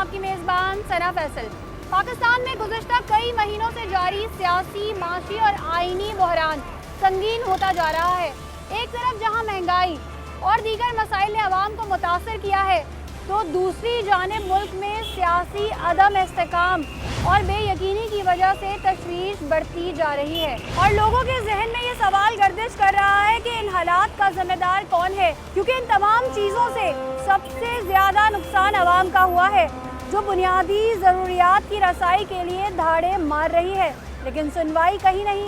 आपकी मेज़बान सना फैसल। पाकिस्तान में गुज़श्ता कई महीनों से जारी सियासी, माशी और आईनी बहरान संगीन होता जा रहा है। एक तरफ जहां महंगाई और दीगर मसाइल ने अवाम को मुतासर किया है, तो दूसरी जानिब मुल्क में सियासी अदम इस्तेकाम और बेयकीनी की वजह से तशवीश बढ़ती जा रही है और लोगों के जहन में ये सवाल गर्दिश कर रहा है कि इन हालात का जिम्मेदार कौन है, क्योंकि इन तमाम चीज़ों से सबसे ज़्यादा नुकसान अवाम का हुआ है, जो बुनियादी ज़रूरियात की रसाई के लिए धाड़े मार रही है, लेकिन सुनवाई कहीं नहीं।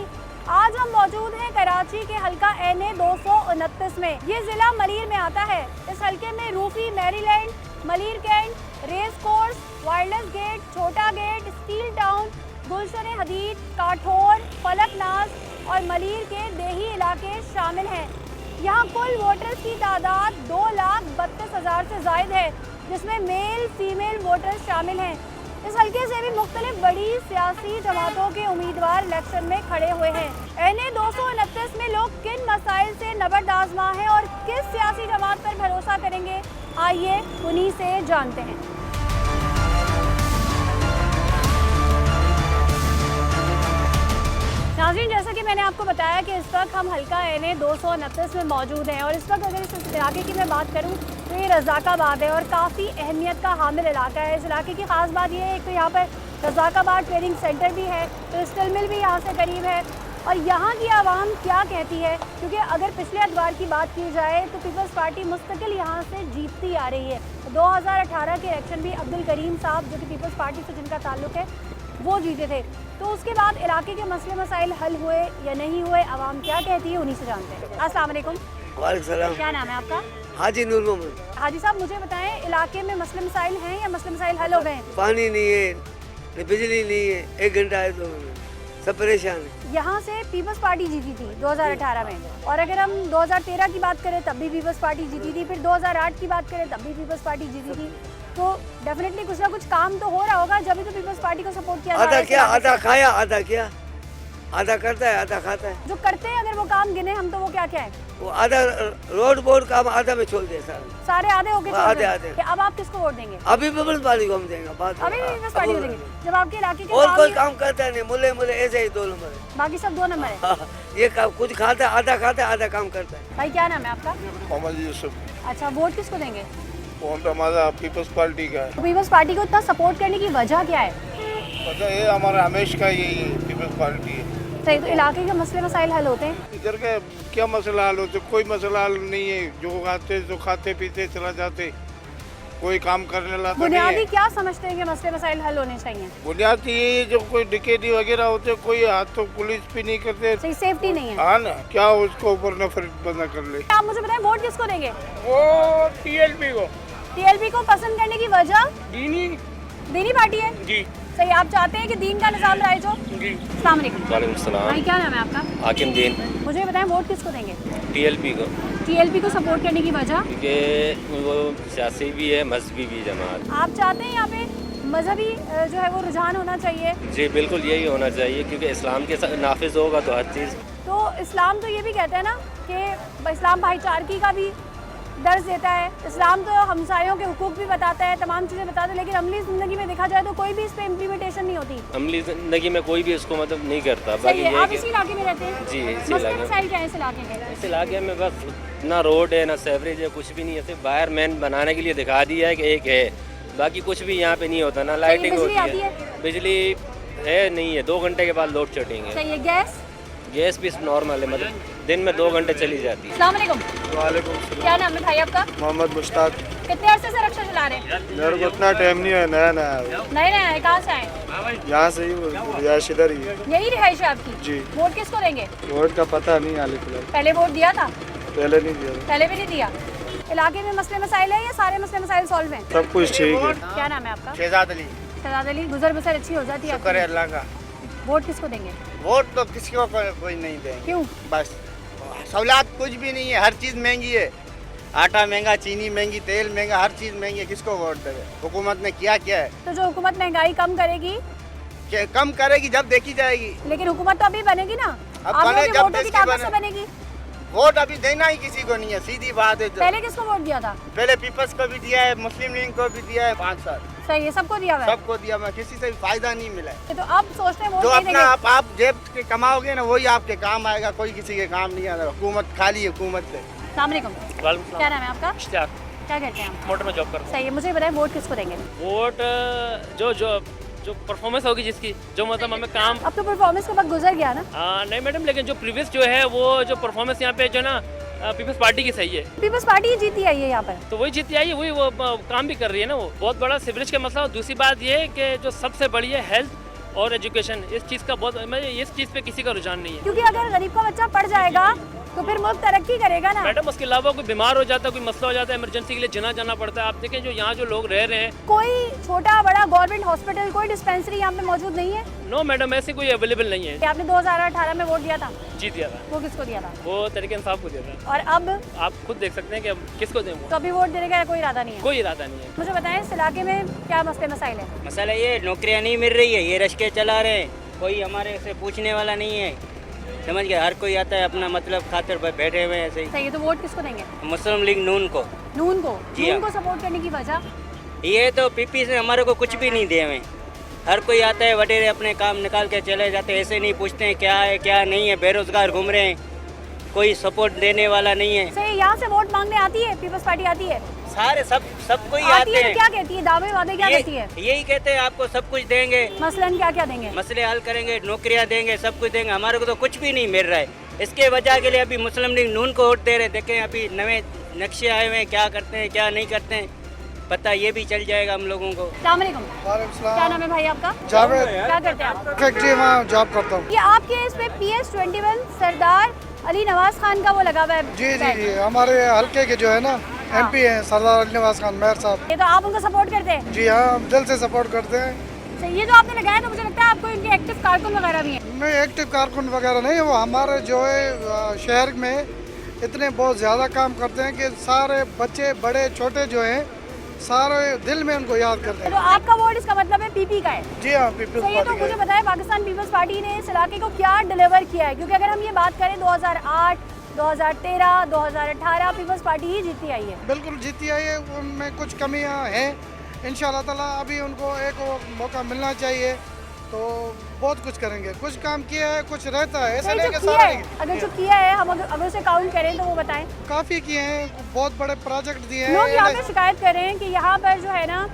आज हम मौजूद हैं कराची के हल्का NA 229 में। ये ज़िला मलीर में आता है। इस हल्के में रूफी, Maryland, Malir cantt, race course, wireless gate, छोटा gate, steel town, Gulshan Hadeed, Kathore, Falaknaz और मलीर के देही इलाके शामिल हैं। यहाँ कुल वोटर्स की तादाद 2,32,000 से ज़ायद है, जिसमें मेल फीमेल वोटर्स शामिल हैं। इस हल्के से भी मुख्तलिफ बड़ी सियासी जमातों के उम्मीदवार इलेक्शन में खड़े हुए हैं। NA 229 में लोग किन मसाइल से नबर्द आज़मा है और किस सियासी जमात पर भरोसा करेंगे, आइए उन्हीं से जानते हैं। नाज़रीन, जैसा कि मैंने आपको बताया कि इस वक्त हम हल्का NA 229 में मौजूद हैं और इस वक्त अगर इस इलाके की मैं बात करूं तो ये रज़ाकाबाद है और काफ़ी अहमियत का हामिल इलाका है। इस इलाके की ख़ास बात यह है कि यहाँ पर रज़ाकाबाद ट्रेनिंग सेंटर भी है, तो स्टील मिल भी यहाँ से करीब है। और यहाँ की आवाम क्या कहती है, क्योंकि अगर पिछले अदवार की बात की जाए तो पीपल्स पार्टी मुस्तकिल यहाँ से जीतती आ रही है। 2018 के इलेक्शन भी अब्दुल करीम साहब, जो कि पीपल्स पार्टी से जिनका ताल्लुक़ है, वो जीते थे। तो उसके बाद इलाके के मसले मसाइल हल हुए या नहीं हुए, आवाम क्या कहती है, उन्हीं से जानते हैं। अस्सलाम वालेकुम। वालेकुम सलाम। क्या नाम है आपका? हाजी नूर मोहम्मद। हाजी साहब, मुझे बताएं, इलाके में मसले मसाइल हैं या मसले मसाइल हल हो गए हैं? पानी नहीं है, बिजली नहीं है, 1 घंटा है तो सब परेशान है। यहाँ से पीपल्स पार्टी जीती थी 2018 में, और अगर हम 2013 की बात करें तब भी पीपल्स पार्टी जीती थी, फिर 2008 की बात करें तब भी पीपल्स पार्टी जीती थी। तो डेफिनेटली कुछ ना कुछ काम तो हो रहा होगा, जब भी तो पीपल्स पार्टी को सपोर्ट किया जा रहा है। आधा क्या, आधा खाया, आधा क्या, आधा करता है, आधा खाता है। जो करते हैं अगर वो काम गिने हम, तो वो क्या क्या है? वो आधा रोड बोर्ड काम आधा में छोड़ दे सारे आधे हो गए। आधे। अब आप किसको वोट देंगे? अभी पीपल्स पार्टी को हम देंगे। अभी पीपल्स पार्टी को देंगे। जब आपके इलाके के और कोई काम करता नहीं, मुले ऐसे ही 2 नंबर है, बाकी सब 2 नंबर है। ये कुछ खाता है, आधा काम करता है। भाई क्या नाम है आपका? मोहम्मद यूसुफ। अच्छा, वोट किसको देंगे? वो तो हमारा पीपल्स पार्टी का है। पीपल्स पार्टी को इतना सपोर्ट करने की वजह क्या है? पता है, हमारा हमेशा का यही पीपल्स पार्टी है। सही, तो इलाके के मसले मसाइल हल होते हैं? इधर का क्या मसला हल होते? कोई मसला हल नहीं है। जो आते जो खाते पीते चला जाते, कोई काम करने लाता नहीं बुनियादी है। क्या समझते हैं कि मसले मसाइल हल होने चाहिए? बुनियादी ये जो कोई डिकेटी वगैरह होते, कोई हाथ तो पुलिस भी नहीं करते। सही, सेफ्टी नहीं है। हाँ ना, क्या उसको ऊपर नफरत बंदा कर ले। आप मुझे बताएं, वोट किसको देंगे? वो TLP को। TLP को पसंद करने की वजह? दीनी पार्टी है जी। सही, आप चाहते हैं कि दीन का निज़ाम राइज हो? जी। अस्सलाम वालेकुम। वालेकुम सलाम। भाई क्या नाम है आपका? हाकिम दीन। मुझे बताएं, वोट किसको देंगे? TLP को, TLP को सपोर्ट करने की वजह? क्योंकि वो सियासी भी है, मजहबी भी जमात। आप चाहते हैं यहाँ पे मजहबी जो है वो रुझान होना चाहिए? जी बिल्कुल, यही होना चाहिए, क्योंकि इस्लाम के नाफिज होगा तो हर चीज़। तो इस्लाम तो ये भी कहता है ना कि इस्लाम भाईचारगी का भी दर्ज देता है। इस्लाम तो हमसायों के हुकूक भी बताता है, तमाम चीज़ें बताता है, लेकिन अमली ज़िंदगी में देखा जाए तो कोई भी इस पर इम्प्लीमेंटेशन नहीं होती। अमली ज़िंदगी में कोई भी इसको मतलब नहीं करता। सही बाकी है। ये आप कि इसी इलाके में रहते हैं? जी, इसी मसले इलाके में। मसाइल क्या है इस इलाके के? इस इलाके में बस ना रोड है, ना सेवरेज है, कुछ भी नहीं है। सिर्फ बाहर मैन बनाने के लिए दिखा दिया है कि एक है, बाकी कुछ भी यहाँ पे नहीं होता। ना लाइटिंग होती है, बिजली है नहीं है, 2 घंटे के बाद लोड शेडिंग है। सही है। गैस भी नॉर्मल है, मतलब दिन में 2 घंटे चली जाती है। अस्सलाम वालेकुम। वालेकुम सलाम। क्या नाम है भाई आपका? मोहम्मद मुश्ताक। कितने अरसे से रक्षा चला रहे हैं? मेरे को इतना टाइम नहीं है, नया नए नए आए, कहाँ से आए? यहाँ से ही रिहायश इधर ही है। यही रिहाइश है आपकी? जी। वोट किसको देंगे? वोट का पता नहीं हाल फिलहाल। पहले वोट दिया था? पहले नहीं दिया। पहले भी नहीं दिया। इलाके में मसले मसाइल है या सारे मसले मसाइल सॉल्व हैं? सब कुछ ठीक है। क्या नाम है आपका? शहजाद अली। शहजाद अली, गुजर बसर अच्छी हो जाती है? शुक्र है अल्लाह का। वोट किसको देंगे? वोट तो किसी को कोई नहीं देंगे। क्यों? बस सहूलियात कुछ भी नहीं है, हर चीज़ महंगी है। आटा महंगा, चीनी महंगी, तेल महंगा, हर चीज़ महंगी है। किसको वोट देवे? हुकूमत ने किया क्या है? तो जो हुकूमत महंगाई कम करेगी? कम करेगी जब देखी जाएगी। लेकिन हुकूमत तो अभी बनेगी ना, अब आप बने लोगों के जब वोटों की देश की ताकत बने। से बनेगी। वोट अभी देना ही किसी को नहीं है, सीधी बात है। पहले किसको वोट दिया था? पहले पीपल्स को भी दिया है, मुस्लिम लीग को भी दिया है 5 साल। सही है, सबको दिया हुआ है। सबको दिया, मैं किसी से भी फायदा नहीं मिला है। तो अब सोचते हैं वोट जो नहीं अपना देंगे। आप जेब के कमाओगे ना वही आपके काम आएगा, कोई किसी के काम नहीं आएगा। हुकूमत खाली हुकूमत से। अस्सलाम वालेकुम, क्या नाम है आपका? क्या करते हैं आप? मोटर में जॉब करता सही है, मुझे बताएं वोट किसको देंगे? हूँ। वोट जो जो जो परफॉर्मेंस होगी जिसकी, जो मतलब हमें काम अब तो परफॉर्मेंस का वक्त गुजर गया ना। नहीं मैडम, लेकिन जो प्रीवियस जो है वो जो परफॉर्मेंस यहाँ पे जो ना पीपल्स पार्टी की सही है, पीपल्स पार्टी ही जीती आई है यहाँ पर। तो वही जीती आई है, वही वो काम भी कर रही है ना। वो बहुत बड़ा सिवरेज का मसला। दूसरी बात ये है कि जो सबसे बड़ी है हेल्थ और एजुकेशन, इस चीज़ का बहुत, इस चीज़ पे किसी का रुझान नहीं है क्योंकि अगर गरीब का बच्चा पढ़ जाएगा तो फिर मुल्क तरक्की करेगा ना। मैडम। उसके अलावा कोई बीमार हो जाता है, कोई मसला हो जाता है, इमरजेंसी के लिए जना जाना पड़ता है। आप देखें जो यहाँ जो लोग रह रहे हैं, कोई छोटा बड़ा गवर्नमेंट हॉस्पिटल, कोई डिस्पेंसरी यहाँ पे मौजूद नहीं है। नो मैडम, ऐसे कोई अवेलेबल नहीं है। कि आपने 2018 में वोट दिया था, जीत दिया था, वो किसको दिया था? वो तरीके इंसाफ को दिया था। और अब आप खुद देख सकते हैं कि अब किसको दें वो। तो अभी वोट देने का कोई इरादा नहीं है। कोई इरादा नहीं है। मुझे बताएं इस इलाके में क्या मसले मसाइल है? मसाला ये नौकरियां नहीं मिल रही है, ये रश्के चला रहे हैं, कोई हमारे से पूछने वाला नहीं है। समझ गए, हर कोई आता है अपना मतलब खातिर पर बैठे हुए हैं ऐसे ही। सही है, तो वोट किसको देंगे? मुस्लिम लीग नून को। नून को? जी नून हाँ। को सपोर्ट करने की वजह? ये तो पीपी से हमारे को कुछ भी नहीं दे हुए। हर कोई आता है वडेरे अपने काम निकाल के चले जाते हैं, ऐसे नहीं पूछते हैं क्या है क्या नहीं है। बेरोजगार घूम रहे हैं, कोई सपोर्ट देने वाला नहीं है। सही, यहाँ से वोट मांगने आती है पीपल्स पार्टी? आती है, सारे सब कोई आती आते है। तो हैं। क्या कहती है, दावे वादे क्या कहती है? यही कहते हैं आपको सब कुछ देंगे, मसलन क्या क्या देंगे? मसले हल करेंगे, नौकरियां देंगे, सब कुछ देंगे। हमारे को तो कुछ भी नहीं मिल रहा है। इसके वजह के लिए अभी मुस्लिम लीग नून को वोट दे रहे हैं। देखें अभी नए नक्शे आए हुए हैं, क्या करते हैं क्या नहीं करते हैं, पता ये भी चल जाएगा हम लोगों को। अस्सलाम वालेकुम, क्या नाम है भाई आपका? जावेद। क्या करते हैं आप? फैक्ट्री में जॉब करता हूँ। ये आपके इस पे PS21 सरदार अली नवाज खान का वो लगा हुआ है। जी जी जी, हमारे हल्के के जो है ना MP हैं सरदार अली नवाज खान मेयर साहब। ये तो आप उनको सपोर्ट करते हैं? जी हाँ, हम दिल से सपोर्ट करते हैं। सही, ये जो आपने लगाया तो मुझे लगता है आपको इनके एक्टिव कारकुन वगैरह भी हैं। नहीं, एक्टिव कारकुन वगैरह नहीं, वो हमारे जो है शहर में इतने बहुत ज़्यादा काम करते हैं कि सारे बच्चे बड़े छोटे जो हैं सारे दिल में उनको याद करते तो हैं। आपका वोट इसका मतलब है PP का है? जी हाँ, पीपल्स सही है, तो पार्टी मुझे का। बताएं पाकिस्तान पीपल्स पार्टी ने इस इलाके को क्या डिलीवर किया है? क्योंकि अगर हम ये बात करें 2008, 2013, 2018 पीपल्स पार्टी ही जीती आई है। बिल्कुल जीती आई है, उनमें कुछ कमियां हैं। इंशाल्लाह ताला अभी उनको एक और मौका मिलना चाहिए, तो बहुत कुछ करेंगे। कुछ काम किया है, कुछ रहता है, ऐसा सही, नहीं जो कि किया सारा है, नहीं। अगर जो किया है हम अगर उसे काउंट करें तो वो बताएं। काफ़ी किए हैं, बहुत बड़े प्रोजेक्ट दिए लोग यहाँ हैं। पे शिकायत कर रहे हैं कि यहाँ पर जो है ना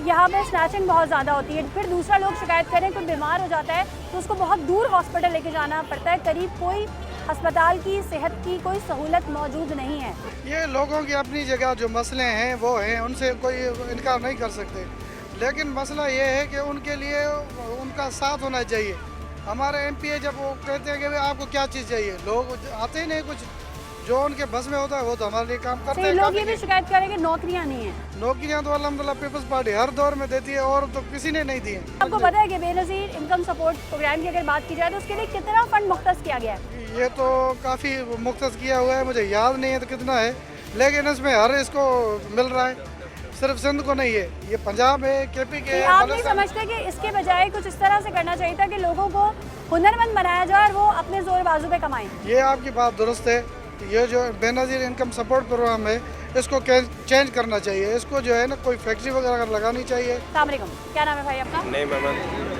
यहाँ पर स्नैचिंग बहुत ज़्यादा होती है। फिर दूसरा लोग शिकायत करें कोई बीमार हो जाता है तो उसको बहुत दूर हॉस्पिटल लेके जाना पड़ता है, करीब कोई अस्पताल की सेहत की कोई सहूलत मौजूद नहीं है। ये लोगों की अपनी जगह जो मसले हैं वो हैं, उनसे कोई इनकार नहीं कर सकते, लेकिन मसला ये है कि उनके लिए उनका साथ होना चाहिए। हमारे MP जब वो कहते हैं कि भाई आपको क्या चीज़ चाहिए, लोग आते ही नहीं, कुछ जो उनके बस में होता है वो तो हमारे लिए काम करते सही, हैं। लोग ये भी शिकायत करें कि नौकरियाँ नहीं हैं। नौकरियां तो अल्हम्दुलिल्लाह पीपल्स पार्टी हर दौर में देती है, और तो किसी ने नहीं दी है। आपको पता है कि बेनज़ीर इनकम सपोर्ट प्रोग्राम की अगर बात की जाए तो उसके लिए कितना फंड मुख्तस किया गया है? ये तो काफ़ी मुख्तस किया हुआ है, मुझे याद नहीं है तो कितना है, लेकिन इसमें हर इसको मिल रहा है, सिर्फ सिंध को नहीं है, ये पंजाब है, KP के कि है, आप नहीं बलूचिस्तान। समझते कि इसके बजाय कुछ इस तरह से करना चाहिए था कि लोगों को हुनरमंद बनाया जाए और वो अपने जोर बाजू पे कमाएं? ये आपकी बात दुरुस्त है। ये जो बेनज़ीर इनकम सपोर्ट प्रोग्राम है इसको चेंज करना चाहिए, इसको जो है ना कोई फैक्ट्री वगैरह लगानी चाहिए। अस्सलाम वालेकुम, क्या नाम है भाई आपका? नहीं मैम,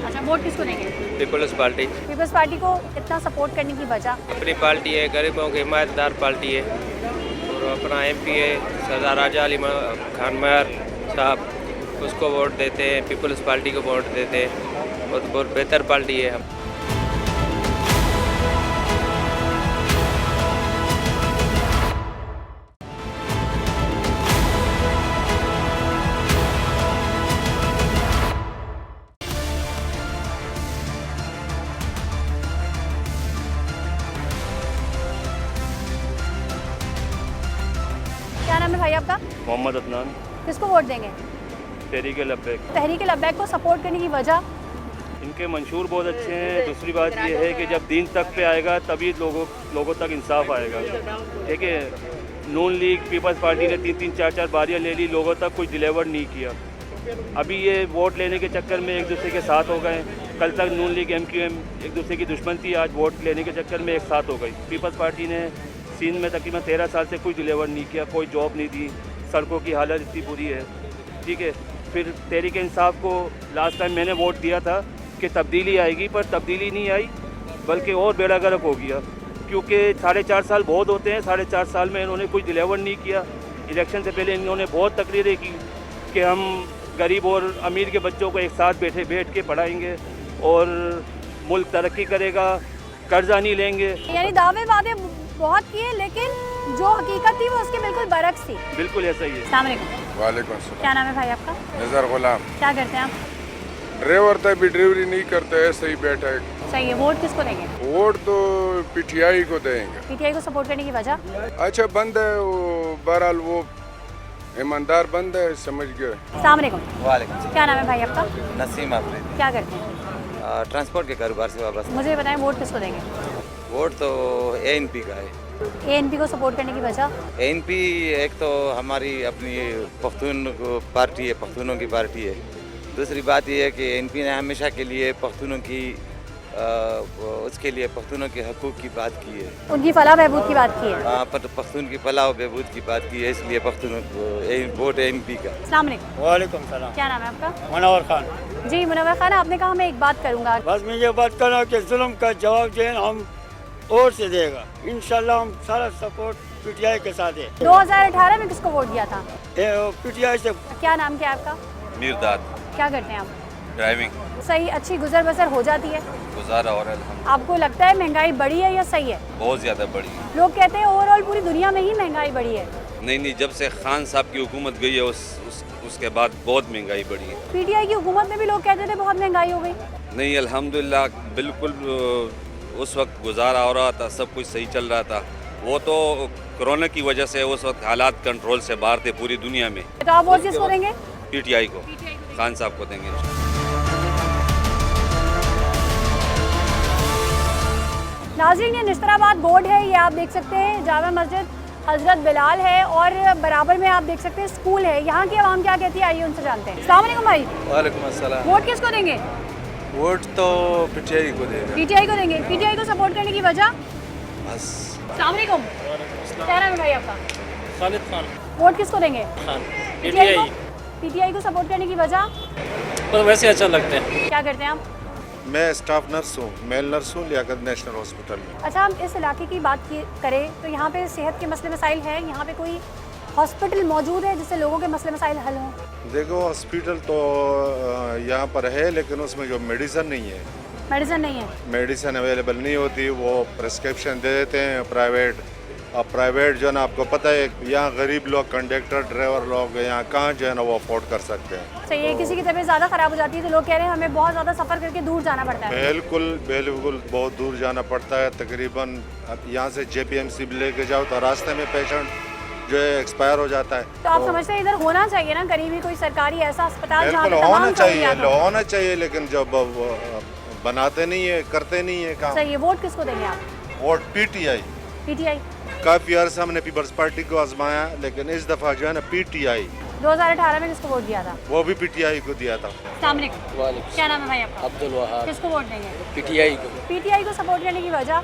अच्छा, वोट किसको देंगे? पीपल्स पार्टी पीपल्स पार्टी को इतना सपोर्ट करने की वजह? अपनी पार्टी है, गरीबों की हिमायतदार पार्टी है, और अपना MP है सरदार राजा अली खान मेयर साहब, उसको वोट देते हैं, पीपल्स पार्टी को वोट देते हैं। बहुत बेहतर पार्टी है। क्या नाम है भाई आपका? मोहम्मद अदनान, किसको वोट देंगे? तहरीक लब्बैक। तहरीक लब्बैक को सपोर्ट करने की वजह? इनके मंशूर बहुत अच्छे हैं। दूसरी बात ये है कि जब दीन तक पे आएगा तभी लोगों तक इंसाफ आएगा। ठीक है, नून लीग पीपल्स पार्टी ने 3-3, 4-4 बारियाँ ले ली, लोगों तक कुछ डिलीवर नहीं किया। अभी ये वोट लेने के चक्कर में एक दूसरे के साथ हो गए। कल तक नून लीग MQM एक दूसरे की दुश्मन थी, आज वोट लेने के चक्कर में एक साथ हो गई। पीपल्स पार्टी ने सिंध में तकरीबन 13 साल से कुछ डिलीवर नहीं किया, कोई जॉब नहीं दी, सड़कों की हालत इतनी बुरी है। ठीक है, फिर तहरीक इंसाफ को लास्ट टाइम मैंने वोट दिया था कि तब्दीली आएगी, पर तब्दीली नहीं आई, बल्कि और बेड़ा गर्क हो गया, क्योंकि 4.5 साल बहुत होते हैं। 4.5 साल में इन्होंने कुछ डिलीवर नहीं किया। इलेक्शन से पहले इन्होंने बहुत तकरीरें की कि हम गरीब और अमीर के बच्चों को एक साथ बैठ के पढ़ाएंगे और मुल्क तरक्की करेगा, कर्जा नहीं लेंगे। यानी दावे वादे बहुत किए, लेकिन जो हकीकत थी वो उसके बिल्कुल बरक्स थी। बिल्कुल ऐसा ही है। अस्सलाम वालेकुम। वालेकुम सलाम। क्या नाम है भाई आपका? नजर गुलाम। क्या करते हैं आप? ड्राइवर था, भी ड्राइवरी नहीं करता है, ऐसे ही बैठा है। सही है। वोट किसको देंगे? वोट तो पीटीआई को देंगे। पीटीआई को सपोर्ट करने की वजह? अच्छा बंद है वो, बहरहाल वो ईमानदार बंद है, समझ गए। अस्सलाम वालेकुम। वालेकुम। क्या नाम है भाई आपका? नसीम अफरीदी। क्या करते हैं? ट्रांसपोर्ट के कारोबार से वाबस्ता। मुझे बताएं वोट किसको देंगे? वोट तो एएनपी का है। एएनपी को सपोर्ट करने की वजह? एएनपी एक तो हमारी अपनी पख्तून पार्टी है, पख्तूनों की पार्टी है। दूसरी बात यह है कि एएनपी ने हमेशा के लिए पख्तूनों की उसके लिए पख्तूनों के हकूक़ की बात की है, उनकी फलाह बहबूद की बात की है। पर पख्तून की फलाह और बहबूद की बात की है, इसलिए पख्तूनों को वोट एएनपी का। अस्सलाम वालेकुम। वालेकुम सलाम। क्या नाम है आपका? मुनव्वर खान। जी मुनव्वर खान, आपने कहा मैं एक बात करूँगा। बस मैं ये बात कर रहा हूँ कि जुल्म का जवाब जो है हम और से देगा इंशाल्लाह। हम सारा सपोर्ट पीटीआई के साथ है। 2018 में किसको वोट दिया था? पीटीआई से। क्या नाम क्या है आपका? मिर्दाद। क्या करते हैं आप? ड्राइविंग। सही, अच्छी गुजर बसर हो जाती है? गुजारा और आपको लगता है महंगाई बढ़ी है या सही है? बहुत ज़्यादा बढ़ी है। लोग कहते हैं ओवरऑल पूरी दुनिया में ही महंगाई बढ़ी है। नहीं, जब से खान साहब की हुकूमत गई है उसके बाद बहुत महंगाई बढ़ी है। पीटीआई की हुकूमत में भी लोग कहते थे बहुत महंगाई हो गई। नहीं, अल्हम्दुलिल्लाह बिल्कुल उस वक्त गुजारा हो रहा था, सब कुछ सही चल रहा था। वो तो कोरोना की वजह से उस वक्त हालात कंट्रोल से बाहर थे पूरी दुनिया में। तो आप वोट किसको देंगे? पीटीआई को, खान साहब को देंगे। नाज़रीन, ये निश्तराबाद बोर्ड है, ये आप देख सकते हैं। जामा मस्जिद हजरत बिलाल है और बराबर में आप देख सकते हैं स्कूल है। यहाँ की आवाम क्या कहती है, आइए उनसे जानते हैं। अस्सलाम वालेकुम भाई। वालेकुम अस्सलाम। वोट किसको देंगे? वोट तो पीटीआई को देगा। पीटीआई को देंगे। पीटीआई को सपोर्ट करने की वजह? बस। अस्सलाम वालेकुम। क्या नाम है भाई आपका? खालिद खान। वोट किसको देंगे? खान। पीटीआई को सपोर्ट करने की वजह? तो वैसे अच्छा लगता है। क्या करते हैं आप? मैं स्टाफ नर्स हूँ, मेल नर्स हूँ लियाकत नेशनल हॉस्पिटल में। अच्छा, हम इस इलाके की बात करें तो यहाँ पे सेहत के मसले मसाइल हैं? यहाँ पे कोई हॉस्पिटल मौजूद है जिससे लोगों के मसले मसाइल हल हों? देखो हॉस्पिटल तो यहाँ पर है, लेकिन उसमें जो मेडिसिन नहीं है, मेडिसिन नहीं है। मेडिसिन अवेलेबल नहीं होती। वो प्रिस्क्रिप्शन दे देते हैं प्राइवेट। अब प्राइवेट जो है ना, आपको पता है यहाँ गरीब लोग, कंडक्टर ड्राइवर लोग यहाँ कहाँ जो है ना वो अफोर्ड कर सकते हैं। सही है। किसी की तबीयत ज़्यादा ख़राब हो जाती है तो लोग कह रहे हैं हमें बहुत ज़्यादा सफ़र करके दूर जाना पड़ता है। बिल्कुल बहुत दूर जाना पड़ता है। तकरीबन यहाँ से JPMC लेके जाओ तो रास्ते में पेशेंट जो है एक्सपायर हो जाता है। तो आप समझते हैं इधर होना चाहिए ना करीब ही कोई सरकारी ऐसा अस्पताल जहाँ पे बिल्कुल तमाम सहूलियात हों? होना चाहिए, लेकिन जब बनाते नहीं है, करते नहीं है काम। सही है। वोट किसको देंगे आप? Vote PTI. पीटीआई। काफ़ी अर्सा हमने पीपल्स पार्टी को आजमाया, लेकिन इस दफ़ा जो है ना पीटीआई। 2018 में किसको वोट दिया था? वो भी पीटीआई को दिया था। अस्सलाम वालेकुम। क्या नाम है भाई आपका? अब्दुल वहाब। किसको वोट देंगे? पीटीआई को। पीटीआई को सपोर्ट करने की वजह?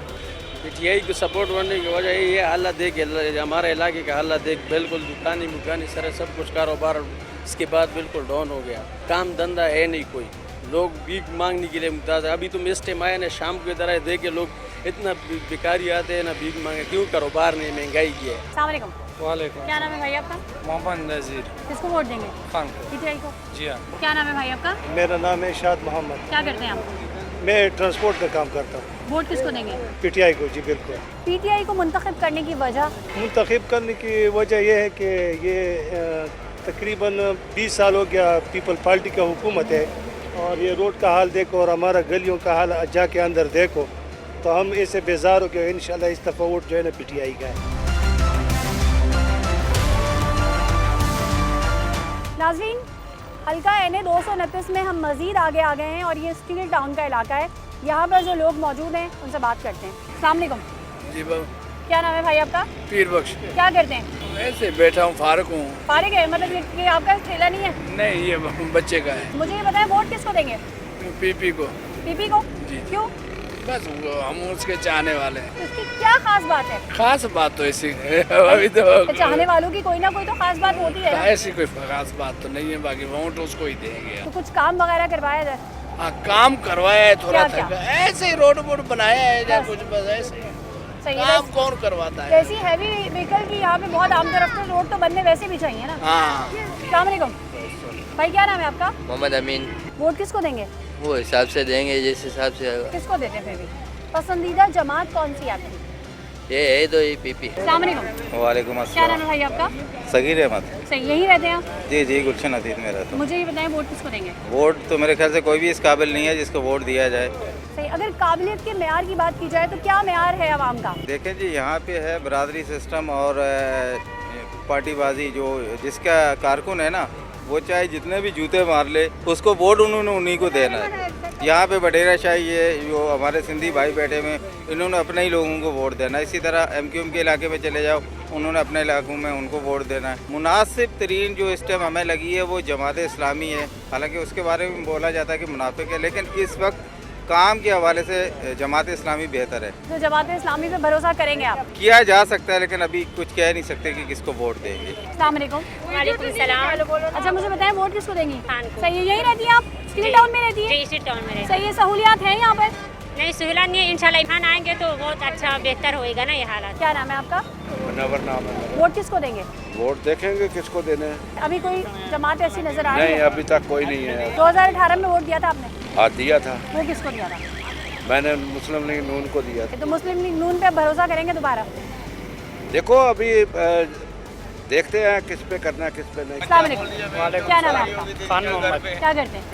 पीटीआई को सपोर्ट करने की वजह ये हालत देख, हमारे इलाके का हालत देख, बिल्कुल दुकानी सर सब कुछ कारोबार इसके बाद बिल्कुल डाउन हो गया। काम धंधा है नहीं कोई, लोग भीख मांगने के लिए मुताज है। अभी तुम इस टाइम आए ना शाम की तरह देख के लोग इतना भिखारी आते हैं ना भीख मांगे, क्यों? कारोबार नहीं, महंगाई की है। अस्सलाम वालेकुम। वालेकुम। क्या नाम है भाई आपका? मोहम्मद नज़ीर। किसको वोट देंगे? खान को। पीटीआई को। जी हाँ। क्या नाम है भाई आपका? मेरा नाम है शाद मोहम्मद। क्या करते हैं आप? मैं ट्रांसपोर्ट का काम करता हूँ। वोट किसको देंगे? पीटीआई को। जी बिल्कुल। पीटीआई को मुंतखब करने की वजह? मुंतखब करने की वजह यह है कि ये तकरीबन 20 साल हो गया पीपल पार्टी का हुकूमत है, और ये रोड का हाल देखो और हमारा गलियों का हाल जाके अंदर देखो, तो हम इससे बेजार हो गए। इंशाल्लाह इस दफ़ा वोट जो है ना पीटीआई का है। नाज़रीन, हल्का NA 229 में हम मज़ीद आगे आ गए हैं और ये स्टील टाउन का इलाका है। यहाँ पर जो लोग मौजूद हैं उनसे बात करते हैं। अस्सलाम वालेकुम। जी बाबू। क्या नाम है भाई आपका? पीर बख्श। क्या करते हैं? ऐसे बैठा हूँ, फारक हूँ। फारिग है, मतलब ये आपका ठेला नहीं है? नहीं, ये बच्चे का है। मुझे ये बताएं वोट किसको देंगे? पीपी को। पीपी को? क्यों? बस हम उसके चाहने वाले हैं। तो इसकी क्या खास बात है? खास बात तो ऐसी अभी तो चाहने वालों की कोई ना कोई तो खास बात होती है ना? ऐसी कोई खास बात तो नहीं है, बाकी वोट उसको ही देंगे। तो कुछ काम वगैरह करवाया जाए? हाँ, काम करवाया है थोड़ा क्या सा, ऐसे ही रोड वोड बनाया है या कुछ, बस ऐसे ही। सही है। काम कौन करवाता है? जैसी हैवी व्हीकल की यहाँ पे बहुत आम तरफ से रोड तो बनने वैसे भी चाहिए ना। हाँ। अस्सलाम वालेकुम भाई, क्या नाम है आपका? मोहम्मद अमीन। वोट किसको देंगे? वो हिसाब से देंगे जिस हिसाब से होगा। किसको देते हैं फिर भी? पसंदीदा जमात कौन सी आपकी? ये है दो ही पीपी। अस्सलाम वालेकुम। वालेकुम क्या नाम है भाई आपका? सगीर अहमद। सही, यहीं रहते हैं आप? जी जी, गुलशन अतीत में रहता हूँ। मुझे ये बताएं, वोट किसको देंगे? वोट तो मेरे ख्याल से कोई भी इस काबिल नहीं है जिसको वोट दिया जाए। सही। अगर काबिलियत के मेयार की बात की जाए तो क्या मेयार है आवाम का? देखें जी, यहाँ पे है बरादरी सिस्टम और पार्टीबाजी। जो जिसका कारकुन है ना, वो चाहे जितने भी जूते मार ले, उसको वोट उन्होंने उन्हीं को देना है। यहाँ पे बटेरा शाही है, जो हमारे सिंधी भाई बैठे हुए, इन्होंने अपने ही लोगों को वोट देना है। इसी तरह MQM के इलाके में चले जाओ, उन्होंने अपने इलाकों में उनको वोट देना है। मुनासिब तरीन जो इस टाइम हमें लगी है वो जमात इस्लामी है। हालांकि उसके बारे में बोला जाता है कि मुनाफिक है, लेकिन इस वक्त काम के हवाले से जमात इस्लामी बेहतर है। तो जमात इस्लामी पे भरोसा करेंगे आप? किया जा सकता है, लेकिन अभी कुछ कह नहीं सकते कि किसको वोट देंगे। अस्सलाम वालेकुम। वालेकुम सलाम। अच्छा, मुझे बताएं, वोट किसको देंगी? खान को। सही है, यहीं रहती हैं आप? स्टील टाउन में रहती है? जी, स्टील टाउन में रहती सही है। सहूलियात हैं यहाँ पर? नहीं, सहूलत नहीं है। इंशाल्लाह खान आएंगे तो बहुत अच्छा बेहतर होएगा ना ये हालात। क्या नाम है आपका? मुनव्वर नाम है। वोट किसको देंगे? वोट देखेंगे किसको देने हैं। अभी कोई जमात ऐसी नजर आ रही नहीं, है? अभी तक कोई नहीं है। 2018 में वोट दिया था आपने? हाँ, दिया था। वो किसको दिया था? मैंने मुस्लिम लीग नून को दिया था। तो मुस्लिम लीग नून पे भरोसा करेंगे दोबारा? देखो अभी देखते हैं किस पे करना है किस पे नहीं। अस्सलाम वालेकुम। क्या नाम है आपका? खान मोहम्मद। क्या करते हैं?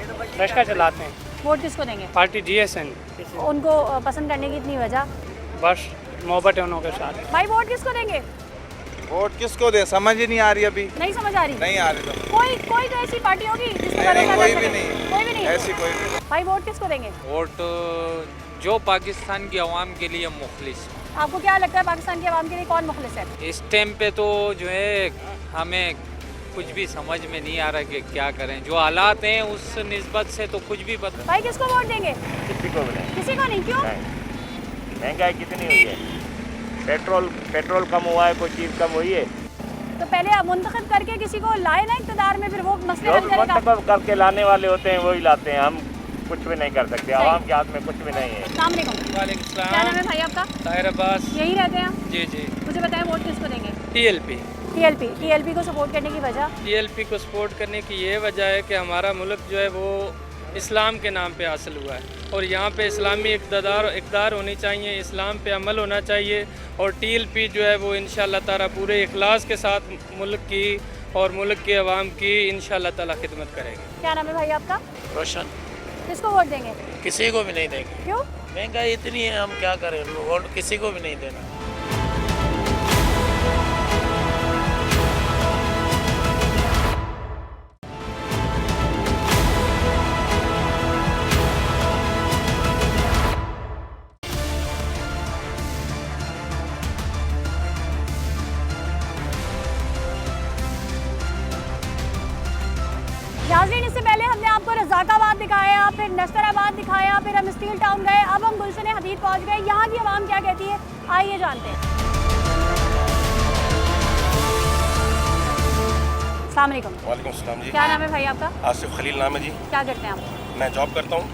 रिक्शा चलाते हैं। वोट किसको देंगे? Party GSN। उनको पसंद करने की इतनी वजह? बस मोहब्बत है उन्हों के साथ। भाई, वोट किसको देंगे? वोट किसको दे, समझ ही नहीं आ रही अभी। नहीं समझ आ रही? नहीं आ रही तो कोई तो ऐसी पार्टी होगी जिसको भरोसा कर कोई सके? भी नहीं। कोई भी नहीं? ऐसी कोई भी। भाई, वोट किसको देंगे? वोट जो पाकिस्तान की आवाम के लिए मुखलिस। आपको क्या लगता है पाकिस्तान की आवाम के लिए कौन मुखलिस है? इस टाइम पे तो जो है हमें कुछ भी समझ में नहीं आ रहा कि क्या करें। जो हालात हैं उस निस्बत से तो कुछ भी पता। भाई, किसको वोट देंगे? किसी को भी नहीं। किसी को नहीं? क्यों? महंगाई कितनी हुई है, पेट्रोल कम हुआ है, कोई चीज़ कम हुई है। तो पहले आप मुंतखब करके किसी को लाए ना इक़्तिदार में, फिर वो मसले हल जो करेगा। मुंतखब करके लाने वाले होते हैं वही लाते हैं, हम कुछ भी नहीं कर सकते। आवाम के हाथ में कुछ भी नहीं है। अस्सलाम वालेकुम। वालेकुम क्या नाम है भाई आपका? ताहिर अब्बास। यहीं रहते हैं? जी जी। मुझे बताएं, वोट किसको देंगे? TLP को सपोर्ट करने की वजह? TLP को सपोर्ट करने की ये वजह है कि हमारा मुल्क जो है वो इस्लाम के नाम पे हासिल हुआ है और यहाँ पे इस्लामी इक़्तिदार होनी चाहिए, इस्लाम पे अमल होना चाहिए। और TLP जो है वो इंशाअल्लाह ताला पूरे इखलास के साथ मुल्क की और मुल्क के अवाम की इंशाअल्लाह ताला खिदमत करेगी। क्या नाम है भाई आपका? रोशन। किसको वोट देंगे? किसी को भी नहीं देंगे। क्यों? महंगाई इतनी है, हम क्या करें, वोट किसी को भी नहीं देना। नाज़रीन, इससे पहले हमने आपको रज़ाकाबाद दिखाया, फिर नस्तराबाद दिखाया, फिर हम स्टील टाउन गए, अब हम गुलशन हदीद पहुंच गए। यहाँ की आवाम क्या कहती है, आइए जानते हैं। अस्सलाम वालेकुम। वालेकुम सलाम जी। क्या नाम है भाई आपका? आसिफ खलील नाम है जी। क्या करते हैं आप? मैं जॉब करता हूँ।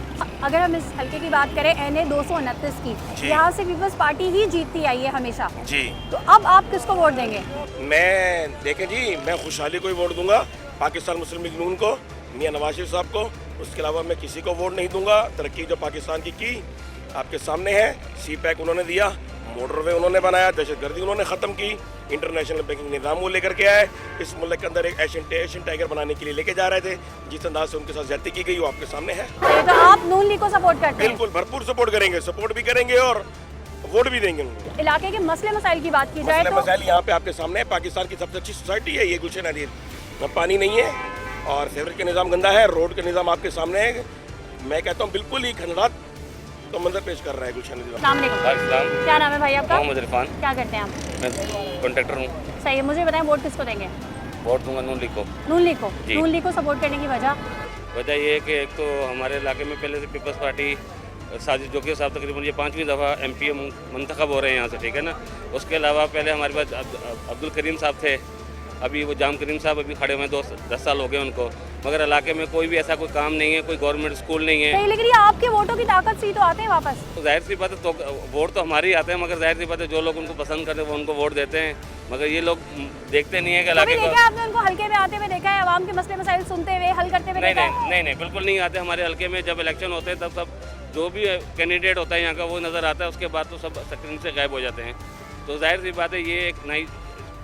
अगर हम इस हल्के की बात करें NA 229 की, यहाँ से पीपल्स पार्टी ही जीतती आई है हमेशा जी, तो अब आप किसको वोट देंगे? मैं देखें जी, मैं खुशहाली को ही वोट दूंगा, पाकिस्तान मुस्लिम लीग नून को, मियां नवाज शरीफ साहब को। उसके अलावा मैं किसी को वोट नहीं दूंगा। तरक्की जो पाकिस्तान की आपके सामने है। CPEC उन्होंने दिया, मोटरवे उन्होंने बनाया, दहशतगर्दी उन्होंने ख़त्म की, इंटरनेशनल बैंकिंग निज़ाम वो लेकर के आए, इस मुल्क के अंदर एक एशियन टाइगर बनाने के लिए लेके जा रहे थे। जिस अंदाज से उनके साथ ज्यादती की गई वो आपके सामने है। तो आप नून लीग को सपोर्ट करते हैं? बिल्कुल, भरपूर सपोर्ट करेंगे, सपोर्ट भी करेंगे और वोट भी देंगे उनको। इलाके के मसले मसाइल की बात की जाए तो मसाइल यहाँ पे आपके सामने है। पाकिस्तान की सबसे अच्छी सोसाइटी है ये गुलशन हदीद। पानी नहीं है और सेवरेज का निज़ाम गंदा है, रोड का निज़ाम आपके सामने है। मैं कहता हूँ बिल्कुल ही खंडात तो मंजर पेश कर रहा है गुलशन हदीद। क्या नाम है भाई आपका? मोहम्मद इरफान। क्या करते हैं आप? मैं कॉन्ट्रैक्टर हूँ। सही है। मुझे बताएं, वोट किसको देंगे? वोट दूंगा नून लीग को। नून लीग को? जी। नून लीग को सपोर्ट करने की वजह? वजह ये है कि एक तो हमारे इलाके में पहले से पीपल्स पार्टी साजिद जोकी साहब तकरीबन ये 5वीं दफ़ा MP मंतखब हो रहे हैं यहाँ से, ठीक है ना। उसके अलावा पहले हमारे पास अब्दुल करीम साहब थे, अभी वो जाम करीम साहब अभी खड़े हुए 10 साल हो गए उनको, मगर इलाके में कोई भी ऐसा कोई काम नहीं है, कोई गवर्नमेंट स्कूल नहीं है। लेकिन ये आपके वोटों की ताकत से ही तो आते हैं वापस। तो जाहिर सी बात है, तो वोट तो हमारे ही आते हैं, मगर जाहिर सी बात है जो लोग उनको पसंद करते हैं वो उनको वोट देते हैं, मगर ये लोग देखते नहीं है कि इलाके को। आपने उनको हल्के में आते हुए देखा है, आवाम के मसले मसाइल सुनते हुए हल करते हुए देखा है? नहीं, बिल्कुल नहीं आते हमारे हल्के में। जब इलेक्शन होते हैं तब जो भी कैंडिडेट होता है यहाँ का वो नज़र आता है, उसके बाद तो सब स्क्रीन से गायब हो जाते हैं। तो जाहिर सी बात है ये एक नई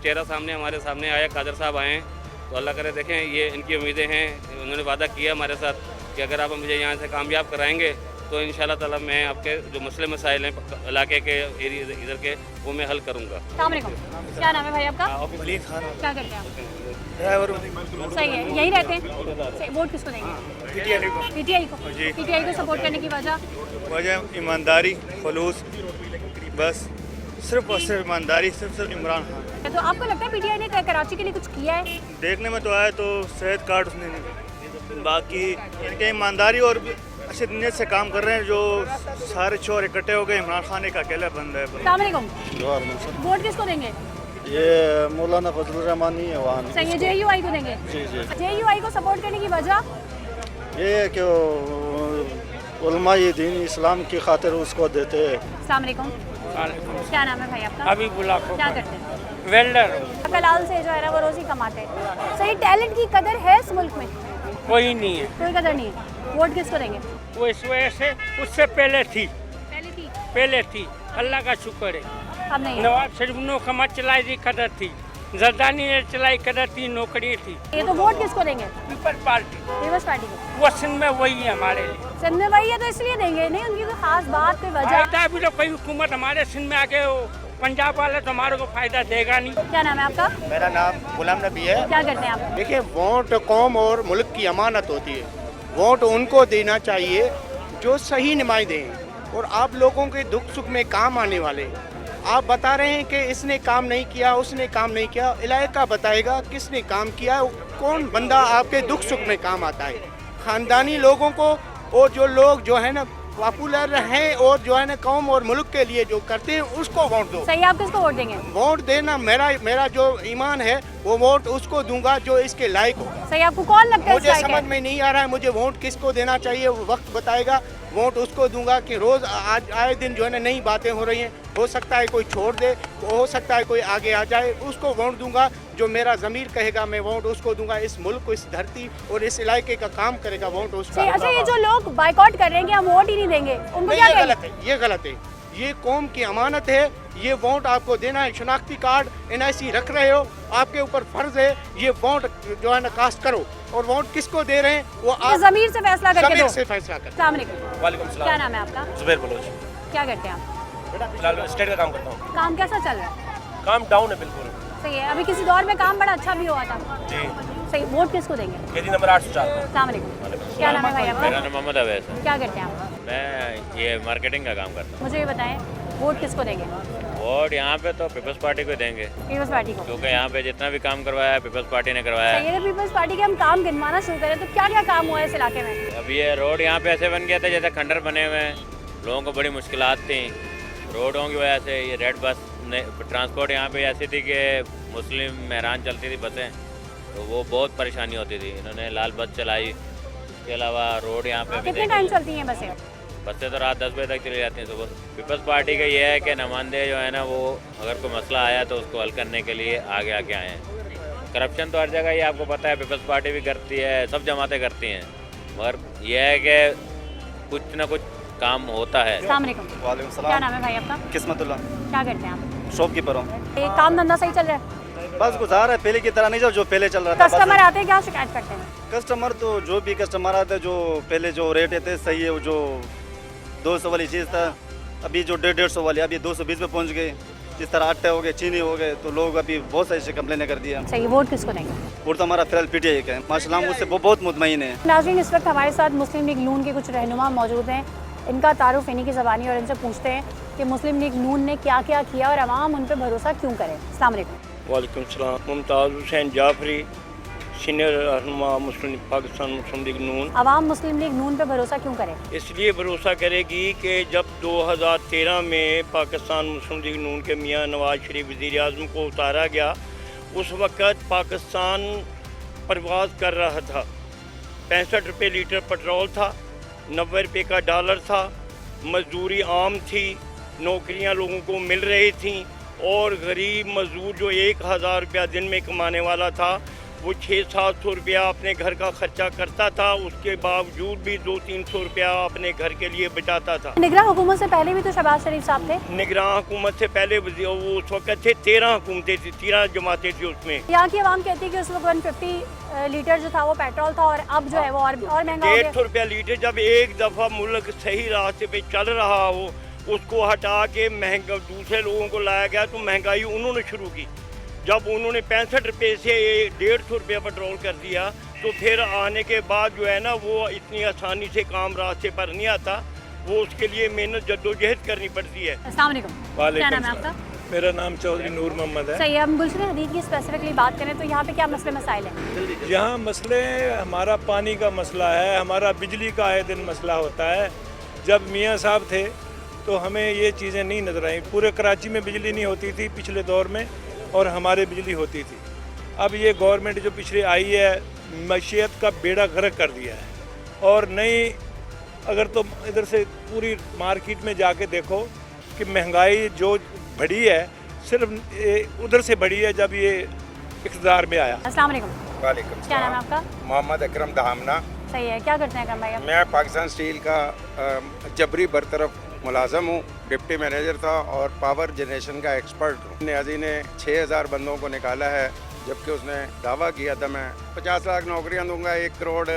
चेहरा हमारे सामने आया, कादर साहब आए हैं, तो अल्लाह करे देखें, ये इनकी उम्मीदें हैं। उन्होंने वादा किया हमारे साथ कि अगर आप मुझे यहाँ से कामयाब कराएंगे तो इंशाल्लाह ताला मैं आपके जो मसले मसाइल हैं इलाके के एरिया इधर के वो मैं हल करूँगा। अस्सलाम वालेकुम, क्या नाम है भाई आपका? वलीद खान। क्या करते हैं आप? ड्राइवर। सही है, यहीं रहते हैं। वोट किसको देंगे? PTI को। PTI को सपोर्ट करने की वजह ईमानदारी, खलूस, बस सिर्फ और सिर्फ ईमानदारी, सिर्फ इमरान खान। तो आपको लगता है PTI ने कराची के लिए कुछ किया है? देखने में तो आया तो सेहत कार्ड उसने नहीं, बाकी इनके ईमानदारी और अच्छे नीयत से काम कर रहे हैं। जो सारे चोर इकट्ठे हो गए, इमरान खान एक अकेला बंद है। अस्सलाम वालेकुम, वोट किसको देंगे? ये मौलाना फजलुर रहमानी है वहाँ। सही है, JUI को देंगे। JUI को सपोर्ट करने की वजह ये है कि उलमाए दीन इस्लाम की खातिर उसको देते हैं। अस्सलाम वालेकुम, क्या नाम है भाई आपका? हबीबुल्लाह। क्या करते हैं? वेल्डर। कलाल से जो है ना वो रोज़ी कमाते हैं। सही, टैलेंट की कदर है इस मुल्क में? कोई नहीं है, कोई कदर नहीं है। वोट किसको देंगे? वो इस वजह से उससे पहले थी, अल्लाह का शुक्र है। अब नहीं है। नवाब शरीफ ने कमर चलाई थी, कदर थी। जरदानी ने चलाई, कदर थी, नौकरी थी। ये तो वोट किसको देंगे? Peoples party. पीपल्स पार्टी को। वो सिंध में वही है हमारे लिए। सिंध में वही है तो इसलिए देंगे, नहीं उनकी कोई खास बात, कोई वजह? अभी तो कोई हुकूमत हमारे सिंध में आके पंजाब वाले तो हमारे को फायदा देगा नहीं। क्या नाम है आपका? मेरा नाम गुलाम नबी है। क्या करते हैं आप? देखिए, वोट कौम और मुल्क की अमानत होती है। वोट उनको देना चाहिए जो सही नुमाइंदे हैं और आप लोगों के दुख सुख में काम आने वाले। आप बता रहे हैं कि इसने काम नहीं किया, उसने काम नहीं किया, इलाका बताएगा किसने काम किया, कौन बंदा आपके दुख सुख में काम आता है। ख़ानदानी लोगों को और जो लोग जो है ना पॉपुलर हैं और जो है ना कौम और मुल्क के लिए जो करते हैं उसको वोट दो। सही, आप किसको वोट देंगे? वोट देना मेरा जो ईमान है वो वोट उसको दूंगा जो इसके लायक होगा। सही, आपको कौन लगता है? मुझे समझ में नहीं आ रहा है मुझे वोट किसको देना चाहिए, वो वक्त बताएगा। वोट उसको दूंगा कि रोज़ आज आए दिन जो है ना नई बातें हो रही हैं, हो सकता है कोई छोड़ दे, हो सकता है कोई आगे आ जाए, उसको वोट दूंगा जो मेरा ज़मीर कहेगा, मैं वोट उसको दूंगा। इस मुल्क को, इस धरती और इस इलाके का काम करेगा, वोट उसको। अच्छा, ये जो लोग बाइकआउट कर रहे हैं कि हम वोट ही नहीं देंगे, उनको क्या कहेंगे? गलत है, ये गलत है। ये कौम की अमानत है, ये वोट आपको देना है। शनाख्ती कार्ड NIC रख रहे हो, आपके ऊपर फर्ज है ये वोट जो है ना कास्ट करो। और वोट किसको दे रहे हैं वो आप ज़मीर से फैसला करके दो। ज़मीर से फैसला करें। अस्सलाम वालेकुम। वालेकुम सलाम। क्या नाम है आपका? जुबैर बलोच। क्या करते हैं आप? फिलहाल स्टेट का काम करता हूँ। काम कैसा चल रहा है? काम डाउन है बिल्कुल। सही है, अभी किसी दौर में काम बड़ा अच्छा भी हुआ था। जी। सही, वोट किसको देंगे? KG number 804। अस्सलाम वालेकुम, क्या नाम है भाई आपका? मेरा नाम मोहम्मद अवैस है। क्या करते हैं आप? मैं ये मार्केटिंग का काम करता हूँ। मुझे ये बताएं, वोट किसको देंगे? वोट यहाँ पे तो पीपल्स पार्टी को देंगे, पीपल्स पार्टी को, क्योंकि यहाँ पे जितना भी काम करवाया है पीपल्स पार्टी ने करवाया है। सही है, पीपल्स पार्टी के हम काम गिनवाना शुरू करें तो क्या क्या काम हुआ है इस इलाके में? अब ये रोड यहाँ पे ऐसे बन गया था जैसे खंडर बने हुए हैं, लोगों को बड़ी मुश्किलात थी रोडों की वजह से। ये रेड बस ट्रांसपोर्ट यहाँ पे ऐसी थी कि मुस्लिम मेहरान चलती थी बसें, तो वो बहुत परेशानी होती थी। इन्होंने लाल बस चलाई, इसके अलावा रोड यहाँ पे कितने टाइम चलती हैं बसें? बसें तो रात 10 बजे तक चली जाती हैं सुबह। पीपल्स पार्टी का ये है कि नुमाइंदे जो है ना वो अगर कोई मसला आया तो उसको हल करने के लिए आगे आके आए हैं। करप्शन तो हर जगह ही आपको पता है, पीपल्स पार्टी भी करती है, सब जमातें करती हैं, मगर यह है कि कुछ ना कुछ काम होता है। अस्सलाम वालेकुम। वालेकुम सलाम। क्या नाम है भाई आपका? किस्मतुल्ला। क्या करते हैं आप? शॉपकीपर हूँ। ये काम धंधा सही चल रहा है? बस गुजार है, पहले की तरह नहीं जो पहले चल रहा था। कस्टमर आते हैं, क्या शिकायत करते हैं? कस्टमर तो जो भी कस्टमर आते हैं, जो पहले जो रेट थे सही है, वो जो 200 वाली चीज़ था अभी जो 150 वाली अभी 220 पे पहुंच गए। जिस तरह आटे हो गए, चीनी हो गए, तो लोग अभी बहुत सारी कंप्लेन कर दिया। सही, वोट किसको देंगे? वोट तो हमारा फिलहाल PTI का है, माशाल्लाह उससे वो बहुत मुतमईन है। नाज़रीन, इस वक्त हमारे साथ मुस्लिम लीग नून के कुछ रहनुमा मौजूद हैं। इनका तारुफ इन्हीं की ज़बानी और इनसे पूछते हैं कि मुस्लिम लीग नून ने क्या क्या किया और अवाम उन पर भरोसा क्यों करे। अस्सलाम वालेकुम। वालेकुम सलाम। मुमताज़ हुसैन जाफरी, सीनियर रहनुमा मुस्लिम पाकिस्तान मुस्लिम लीग नून। आवाम मुस्लिम लीग नून पे भरोसा क्यों करे? इसलिए भरोसा करेगी कि जब 2013 में पाकिस्तान मुस्लिम लीग नून के मियां नवाज शरीफ वज़ीर आज़म को उतारा गया, उस वक़्त पाकिस्तान परवाज़ कर रहा था। 65 रुपये लीटर पेट्रोल था, 90 रुपये का डॉलर था, मजदूरी आम थी, नौकरियां लोगों को मिल रही थीं और गरीब मजदूर जो 1000 रुपया दिन में कमाने वाला था वो 600-700 रुपया अपने घर का खर्चा करता था, उसके बावजूद भी 200-300 रुपया अपने घर के लिए बचाता था। निगरान हुकूमत से पहले भी तो शहबाज शरीफ साहब थे। निगरान हुकूमत से पहले वो उस वक्त थे 13 हुकूमतें थी, 13 जमातें थी उसमें। यहाँ की आवाम कहती है कि उस वक्त 150 लीटर जो था वो पेट्रोल था और अब जो है वो और महंगा हो गया। 150 रुपया लीटर। जब एक दफ़ा मुल्क सही रास्ते पे चल रहा हो, उसको हटा के महंगा दूसरे लोगों को लाया गया तो महंगाई उन्होंने शुरू की। जब उन्होंने 65 रुपये से 150 रुपया पेट्रोल कर दिया तो फिर आने के बाद जो है ना वो इतनी आसानी से काम रास्ते पर नहीं आता, वो उसके लिए मेहनत जद्दोजहद करनी पड़ती है। अस्सलाम वालेकुम। क्या नाम है आपका? मेरा नाम चौधरी नूर मोहम्मद है। सही है। हम गुलशन हदीद की स्पेसिफिकली बात करें तो यहाँ पे क्या मसले मसाइल हैं? यहाँ मसले हमारा पानी का मसला है, हमारा बिजली का आए दिन मसला होता है। जब मियाँ साहब थे तो हमें ये चीज़ें नहीं नज़र आई। पूरे कराची में बिजली नहीं होती थी पिछले दौर में और हमारे बिजली होती थी। अब ये गवर्नमेंट जो पिछले आई है मईशत का बेड़ा गर्क कर दिया है। और नई अगर तो इधर से पूरी मार्केट में जाके देखो कि महंगाई जो बढ़ी है सिर्फ उधर से बढ़ी है जब ये इक़्तिदार में आया। अस्सलाम वालेकुम। वालेकुम। क्या नाम है आपका? मोहम्मद अकरम दहामना। सही है। क्या करते हैं अकरम भाई? मैं पाकिस्तान स्टील का जबरी बरतरफ मुलाजम हूँ, डिप्टी मैनेजर था और पावर जनरेशन का एक्सपर्ट हूँ। न्याजी ने 6000 बंदों को निकाला है, जबकि उसने दावा किया था मैं 50 लाख नौकरियाँ दूंगा, 1 करोड़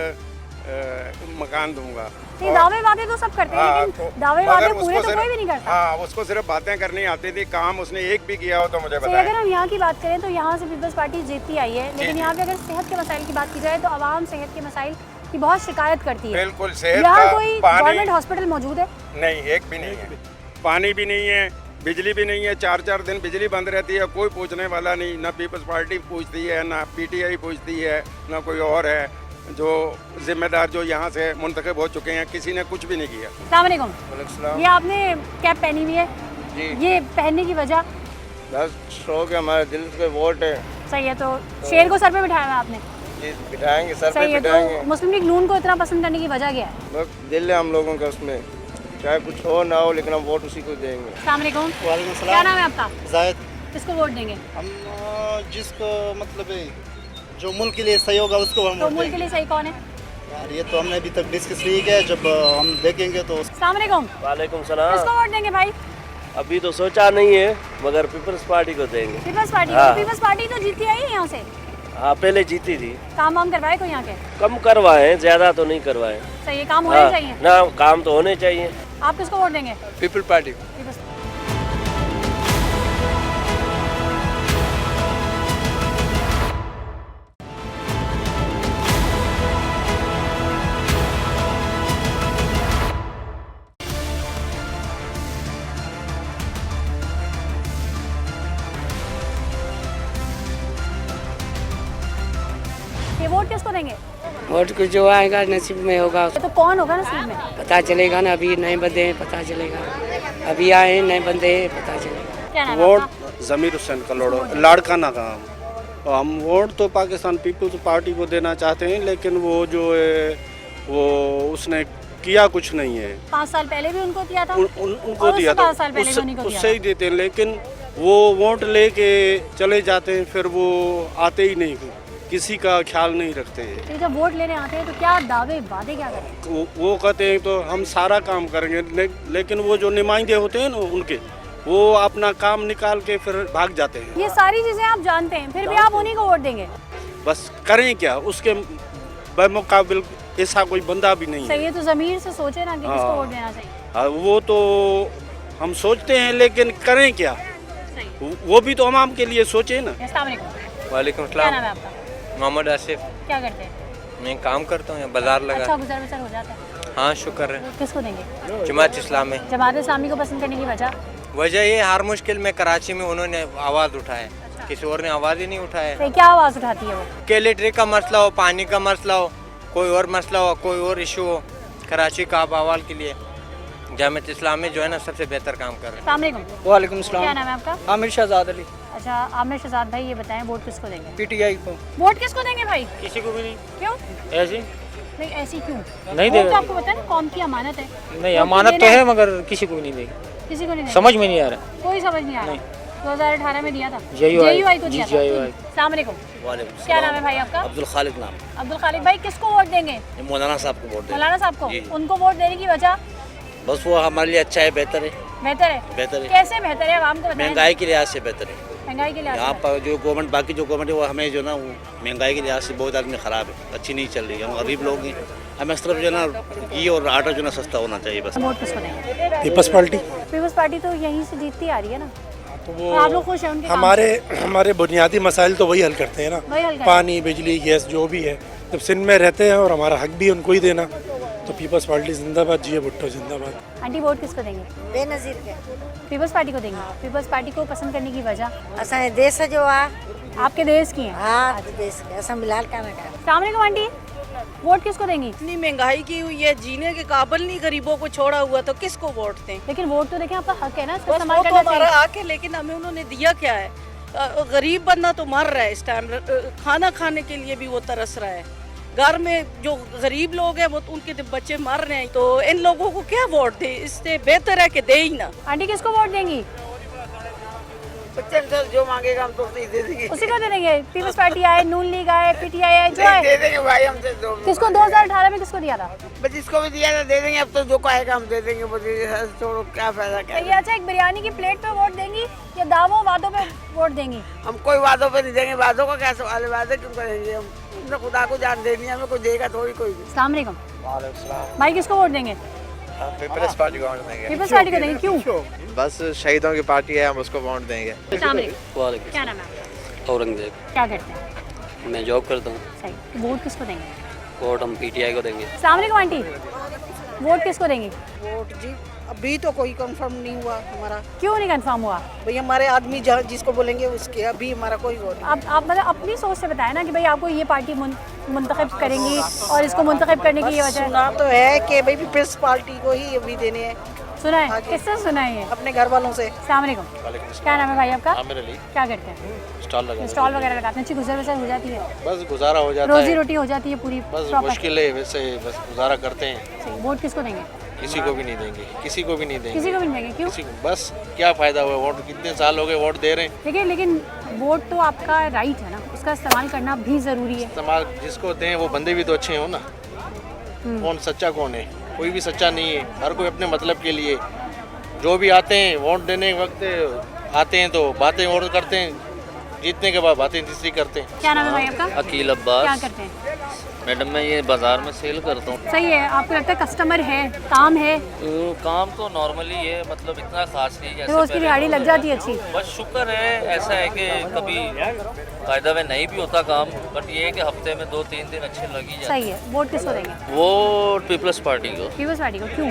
मकान दूंगा। दावे वादे तो सब करते हैं लेकिन दावे वादे पूरे तो कोई भी नहीं करता। हाँ, उसको सिर्फ बातें करनी आती थी, काम उसने एक भी किया हो तो मुझे बताएं। अगर हम यहाँ की बात करें तो यहाँ से पीपल्स पार्टी जीतती आई है, लेकिन यहाँ पे अगर सेहत के मसाइल की बात की जाए तो आवाम सेहत के मसाइल की बहुत शिकायत करती है। बिल्कुल। सेहत यहाँ कोई गवर्नमेंट हॉस्पिटल मौजूद है? नहीं, एक भी नहीं है। पानी भी नहीं है, बिजली भी नहीं है, 4-4 दिन बिजली बंद रहती है, कोई पूछने वाला नहीं। ना पीपल्स पार्टी पूछती है, ना PTI पूछती है, ना कोई और है जो जिम्मेदार जो यहाँ से मुंतखब हो चुके हैं, किसी ने कुछ भी नहीं किया। अस्सलाम वालेकुम। ये आपने कैप पहनी हुई है जी, ये पहनने की वजह? बस शौक है, हमारे दिल पे वोट है। सही है। तो शेर को सर पे बिठाया है आपने? जी, बिठाएंगे, सर पे सही है। बिठाएंगे। तो मुस्लिम लीग नून को इतना पसंद करने की वजह क्या है? बस दिल है हम लोगों का उसमें, चाहे कुछ हो ना हो लेकिन हम वोट उसी को देंगे। अस्सलाम वालेकुम। वालेकुम सलाम। क्या नाम है आपका? जायद। किसको वोट देंगे? हम जिसको मतलब जो मुल्क के लिए सही होगा उसको हम तो मुल्क के लिए सही कौन है? यार ये तो हमने अभी तक डिस्कस नहीं किया है, जब हम देखेंगे तो। अस्सलाम वालेकुम। वालेकुम सलाम। किसको वोट देंगे भाई? अभी तो सोचा नहीं है मगर पीपल्स पार्टी को देंगे। Peoples Party? हाँ। पीपल्स पार्टी तो जीती आई है यहाँ से। हाँ, पहले जीती थी। काम वाम करवाए कोई यहाँ के? कम करवाए, ज्यादा तो नहीं करवाए। सही है। काम होने चाहिए ना, काम तो होने चाहिए। आप किसको वोट देंगे? People party. ये वोट किसको देंगे? वोट को जो आएगा नसीब में होगा। तो कौन होगा नसीब में? पता चलेगा ना, अभी नए बंदे हैं पता चलेगा, अभी आए हैं नए बंदे हैं पता चलेगा। क्या नाम है वोट आपका? ज़मीर हुसैन कलोड़ो, लाड़काना का हम वोट तो पाकिस्तान पीपल्स पार्टी को देना चाहते हैं, लेकिन वो जो है वो उसने किया कुछ नहीं है। 5 साल पहले भी उनको दिया था? उनको दिया था, 5 साल पहले भी उन्हीं को दिया उससे ही देते हैं, लेकिन वो वोट लेके चले जाते हैं, फिर वो आते ही नहीं, किसी का ख्याल नहीं रखते हैं। तो जब वोट लेने आते हैं तो क्या दावे वादे क्या करते हैं? वो कहते हैं तो हम सारा काम करेंगे, लेकिन वो जो नुमाइंदे होते हैं ना उनके, वो अपना काम निकाल के फिर भाग जाते हैं। ये सारी चीजें आप जानते हैं, फिर भी आप उन्हीं को वोट देंगे? बस करें क्या, उसके बेमुकाबिल ऐसा कोई बंदा भी नहीं है। सही है। तो जमीर से सोचे ना कि किसको वोट देना चाहिए। हाँ, वो तो हम सोचते हैं, लेकिन करें क्या, वो भी तो अवाम के लिए सोचे ना। अस्सलाम वालेकुम। वालेकुम क्या सलाम। नाम है आपका? मोहम्मद आसिफ। क्या करते हैं? मैं काम करता हूँ, बाजार लगा। अच्छा, गुजर बसर हो जाता है? हाँ, शुक्र है। किसको देंगे? जमात इस्लामी। जमात इस्लामी को पसंद करने की वजह? वजह ये हर मुश्किल में कराची में उन्होंने आवाज़ उठाए किसी और ने आवाज़ ही नहीं उठाया। तो क्या आवाज़ उठाती है वो? के इलेक्ट्रिक का मसला हो, पानी का मसला हो, कोई और मसला हो, कोई और इशू हो, कराची का आब हवाल के लिए जामियत इस्लामी जो है ना सबसे बेहतर काम कर रहे हैं। अस्सलाम वालेकुम। वालेकुम क्या नाम है आपका? आमिर शहजाद अली। अच्छा आमिर शहजाद भाई, ये बताएं वोट किसको देंगे? PTI को। वोट किसको देंगे भाई? किसी को भी नहीं। क्यों ऐसी नहीं, ऐसी क्यों? नहीं वोट देगा। तो आपको पता है ना कौम की अमानत है। नहीं, वोट अमानत तो देना है मगर किसी को भी नहीं देगी। किसी को नहीं देंगे। समझ में नहीं आ रहा। कोई समझ नहीं आ रहा। 2018 में दिया था JUI को दिया जी, था। JUI। अस्सलाम वालेकुम। वालेकुम क्या नाम है भाई आपका? अब्दुल खालिक नाम। अब्दुल खालिक भाई, किसको वोट देंगे? मौलाना साहब को वोट देंगे। मौलाना साहब को। जी। उनको वोट देने की वजह? बस वो हमारे लिए अच्छा है, बेहतर है। बेहतर है। बेहतर है। कैसे बेहतर है, आवाम को बताएं। महंगाई के लिहाज से बेहतर है। महंगाई के लिए यहाँ पर जो गवर्नमेंट, बाकी जो गवर्नमेंट है वो हमें जो ना वो महंगाई के लिहाज से बहुत आदमी ख़राब है, अच्छी नहीं चल रही है। हम गरीब लोग हैं, हमें इस तरफ जो ना घी और आटा जो ना सस्ता होना चाहिए बस। वोट किसको देंगे? Peoples party. पीपल्स पार्टी तो यहीं से जीतती आ रही है ना, तो तो आप लोग खुश हैं उनके काम हमारे बुनियादी मसाइल तो वही हल करते हैं ना, वही हल करते हैं। पानी, बिजली, गैस जो भी है। जब सिंध में रहते हैं और हमारा हक भी उनको ही देना, तो पीपल्स पार्टी जिंदाबाद, जिया भुट्टो जिंदाबाद। आंटी वोट किसको देंगे? बेनज़ीर के। पीपल्स पार्टी को देंगे। पीपल्स पार्टी को पसंद करने की वजह? असांजे देश जो आहे। आपके देश की है? हाँ देश के, असां मिलाल कान का। अस्सलाम वालेकुम आंटी, वोट किसको देंगी? इतनी महंगाई की हुई है, जीने के काबिल नहीं गरीबों को छोड़ा हुआ, तो किसको वोट दें? लेकिन वोट तो देखें, आपका हक है ना, इसका बस इस्तेमाल वो तो करना हमारा चाहिए। हक है, लेकिन हमें उन्होंने दिया क्या है? गरीब बंदा तो मर रहा है इस टाइम, खाना खाने के लिए भी वो तरस रहा है। घर में जो गरीब लोग हैं वो उनके बच्चे मर रहे हैं, तो इन लोगों को क्या वोट दे? इससे बेहतर है कि दे ही ना। आंटी किसको वोट देंगी? जो मांगेगा हम तो दे देंगे। उसी को दे देंगे। पीपल्स पार्टी आए, नून लीग आए, PTI आए, जो आए दे देंगे भाई, हमसे किसको 2018 में किसको दिया था? बस जिसको भी दिया था दे देंगे, अब तो जो कहेगा हम दे देंगे। छोड़ो, क्या फायदा क्या? ये अच्छा, एक बिरयानी की प्लेट पे वोट देंगी या दावों वादों पे वोट देंगी? हम कोई वादों पे नहीं देंगे, वादों का क्या सवाल है? वादे क्यों करेंगे हम? हमने खुदा को जान देनी है, हमें कोई देगा थोड़ी कोई भी। अस्सलाम वालेकुम भाई, किसको वोट देंगे? पीपल्स पार्टी को वोट देंगे। पीपल्स पार्टी को देंगे, क्यों? बस शहीदों की पार्टी है, हम उसको वोट देंगे। अस्सलाम वालेकुम। क्या नाम है आपका? औरंगजेब। क्या करते हैं? मैं जॉब करता हूँ। सही, तो वोट किसको देंगे? वोट हम PTI को देंगे। अस्सलाम वालेकुम आंटी, वोट किसको देंगी? वोट जी अभी तो कोई कंफर्म नहीं हुआ हमारा। क्यों नहीं कंफर्म हुआ? भाई हमारे आदमी जिसको बोलेंगे उसके, अभी हमारा कोई वोट नहीं। आप मतलब अपनी सोच से बताएं ना कि भाई आपको ये पार्टी मुंतखब करेंगी और इसको मुंतखब करने की ये वजह सुना तो है कि भाई पीपल्स पार्टी को ही अभी देने हैं। सुना है? किससे सुना है ये? अपने घर वालों से। अस्सलाम वालेकुम। क्या नाम है भाई आपका? आमिर अली। क्या करते हैं? स्टॉल लगा। स्टॉल वगैरह लगाते हैं, अच्छी गुजर बसर हो जाती है? बस गुजारा हो जाता है, रोजी रोटी हो जाती है पूरी? बस proper? मुश्किल है, वैसे बस गुजारा करते हैं। सही, वोट किसको देंगे? किसी को भी नहीं देंगे, किसी को भी नहीं देंगे। किसी को भी नहीं देंगे, क्यों? किसी को बस क्या फ़ायदा हुआ? वोट कितने साल हो गए वोट दे रहे हैं। देखिए, लेकिन वोट तो आपका राइट है ना, उसका इस्तेमाल करना भी ज़रूरी है। इस्तेमाल जिसको दें वो बंदे भी तो अच्छे हो ना। कौन सच्चा कौन है? कोई भी सच्चा नहीं है, हर कोई अपने मतलब के लिए। जो भी आते हैं वोट देने के वक्त आते हैं तो बातें और करते हैं, जीतने के बाद बातें तीसरी करते हैं। क्या नाम है भाई आपका? अकील अब्बास। क्या करते हैं? मैडम मैं ये बाज़ार में सेल करता हूँ। सही है, आपको लगता है कस्टमर है, काम है? काम तो नॉर्मली है, मतलब इतना खास नहीं जैसे रोज़ की दिहाड़ी लग जाती है अच्छी? बस शुक्र है, ऐसा है कि कभी कायदा में नहीं भी होता काम, बट ये है कि हफ्ते में 2-3 दिन अच्छे लग ही जाते। सही है, वोट किसको देंगे? वोट पीपल्स पार्टी को। पीपल्स पार्टी को, क्यों?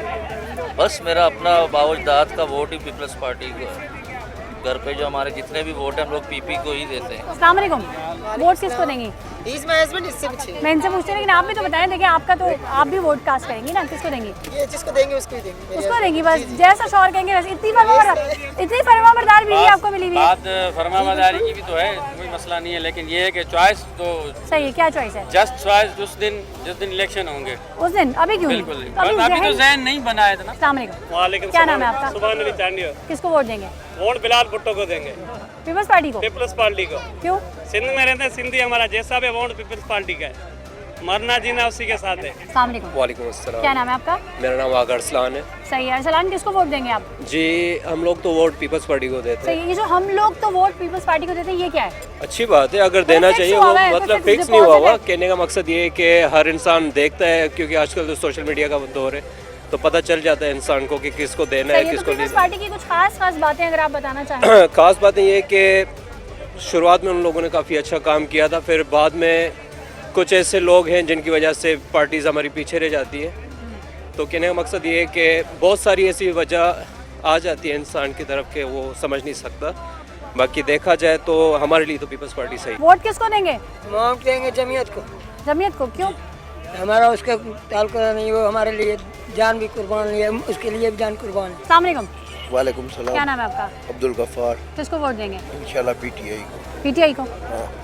बस मेरा अपना बावजदाद का वोट ही पीपल्स पार्टी को है। घर पे जो हमारे जितने भी वोट हैं हम लोग PP को ही देते हैं। अस्सलाम वालेकुम, वोट किसको देंगी? इससे पीछे मैं इनसे पूछती हूँ, लेकिन आप भी तो बताएं। देखिए, आपका तो आप भी वोट कास्ट करेंगी ना, किसको देंगी? ये जिसको देंगे उसको ही देंगे। उसको देंगी, बस जैसा शौहर कहेंगे वैसे। इतनी फरमाबरदार बीवी आपको मिली हुई है। बात फरमाबरदारी की भी तो है, कोई मसला नहीं है, लेकिन ये है कि चॉइस तो सही है। क्या चॉइस है? जस्ट चॉइस जिस दिन इलेक्शन होंगे उस दिन। अभी क्यों? बिल्कुल, अभी तो जहन नहीं बनाया था ना। अस्सलाम वालेकुम। वालेकुम क्या नाम है आपका? सुभान अली चांडिया। किसको वोट देंगे? वोट बिलाल भुट्टो को देंगे। पीपल्स पार्टी को? पीपल्स पार्टी को। क्यों? सिंध में रहते हैं सिंधी, हमारा जैसा भी वोट पीपल्स पार्टी का है, मरना जीना उसी के साथ है। अस्सलाम वालेकुम। वालेकुम अस्सलाम। क्या नाम है आपका? मेरा नाम आगर अरसलान है। सही है। अरसलान, किसको वोट देंगे आप? जी हम लोग तो वोट पीपल्स पार्टी को देते सही है। ये जो हम लोग तो वोट पीपल्स पार्टी को देते हैं, ये क्या है? अच्छी बात है, अगर देना चाहिए। वो मतलब फिक्स नहीं हुआ हुआ। कहने का मकसद ये है कि हर इंसान देखता है, क्योंकि आजकल तो सोशल मीडिया का दौर है, तो पता चल जाता है इंसान को कि किसको देना है, किसको नहीं। पीपल्स पार्टी की कुछ खास बातें अगर आप बताना चाहें? खास बातें ये कि शुरुआत में उन लोगों ने काफ़ी अच्छा काम किया था, फिर बाद में कुछ ऐसे लोग हैं जिनकी वजह से पार्टीज़ हमारी पीछे रह जाती है। तो कहने का मकसद ये है कि बहुत सारी ऐसी वजह आ जाती है इंसान की तरफ के वो समझ नहीं सकता। बाकी देखा जाए तो हमारे लिए तो पीपल्स पार्टी सही। वोट किसको देंगे? वोट देंगे जमीयत को। जमीयत को क्यों? हमारा उसका ताल्लुक नहीं, वो हमारे लिए जान भी कुर्बान है, उसके लिए भी जान कुर्बान है। अस्सलाम वालेकुम। वालेकुम सलाम। क्या नाम है आपका? अब्दुल गफ्फार। किसको वोट देंगे? इंशाल्लाह पीटीआई को। पीटीआई को?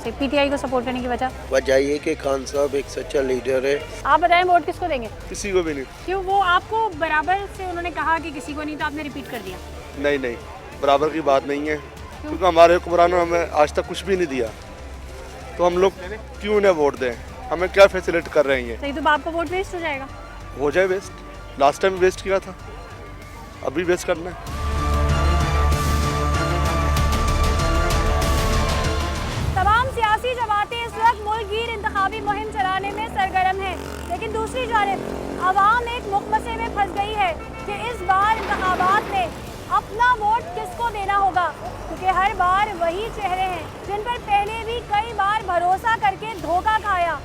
सिर्फ पीटीआई को सपोर्ट करने की वजह? वजह ये कि खान साहब एक सच्चा लीडर है। आप बताएं वोट किसको देंगे? किसी को भी नहीं। क्यों? वो आपको बराबर से उन्होंने कहा कि किसी को नहीं, तो आपने रिपीट कर दिया। नहीं नहीं, बराबर की बात नहीं है, क्योंकि हमारे हुक्मरानों ने हमें आज तक कुछ भी नहीं दिया, तो हम लोग क्यों उन्हें वोट दें? हमें क्या फैसिलिटी कर रही हैं? सही, तो आपका वोट वेस्ट हो जाएगा। हो जाए वेस्ट, लास्ट टाइम वेस्ट किया था, अभी वेस्ट करना है। तमाम सियासी जमातें इस वक्त मुल्क गिर इंतखाबी मुहिम चलाने में सरगर्म हैं, लेकिन दूसरी जानिब आवाम एक मुकमसे में फंस गई है कि इस बार इंतखाबात में अपना वोट किसको देना होगा, क्योंकि हर बार वही चेहरे हैं जिन पर पहले भी कई बार भरोसा करके धोखा खाया।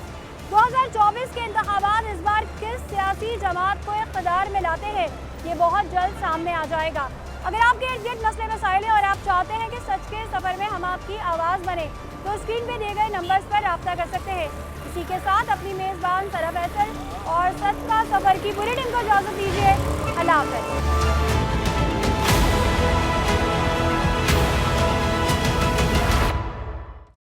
2024 के इंतखाबात इस बार किस सियासी जमात को इक़्तिदार में लाते हैं, ये बहुत जल्द सामने आ जाएगा। अगर आपके इर्द गिर्द मसले मसाइल हैं और आप चाहते हैं कि सच के सफ़र में हम आपकी आवाज़ बने, तो स्क्रीन पे दिए गए नंबर्स पर रब्ता कर सकते हैं। इसी के साथ अपनी मेज़बान सरफ फैसल और सच का सफ़र की पूरी टीम को इजाज़त दीजिए। अल्लाह हाफ़िज़।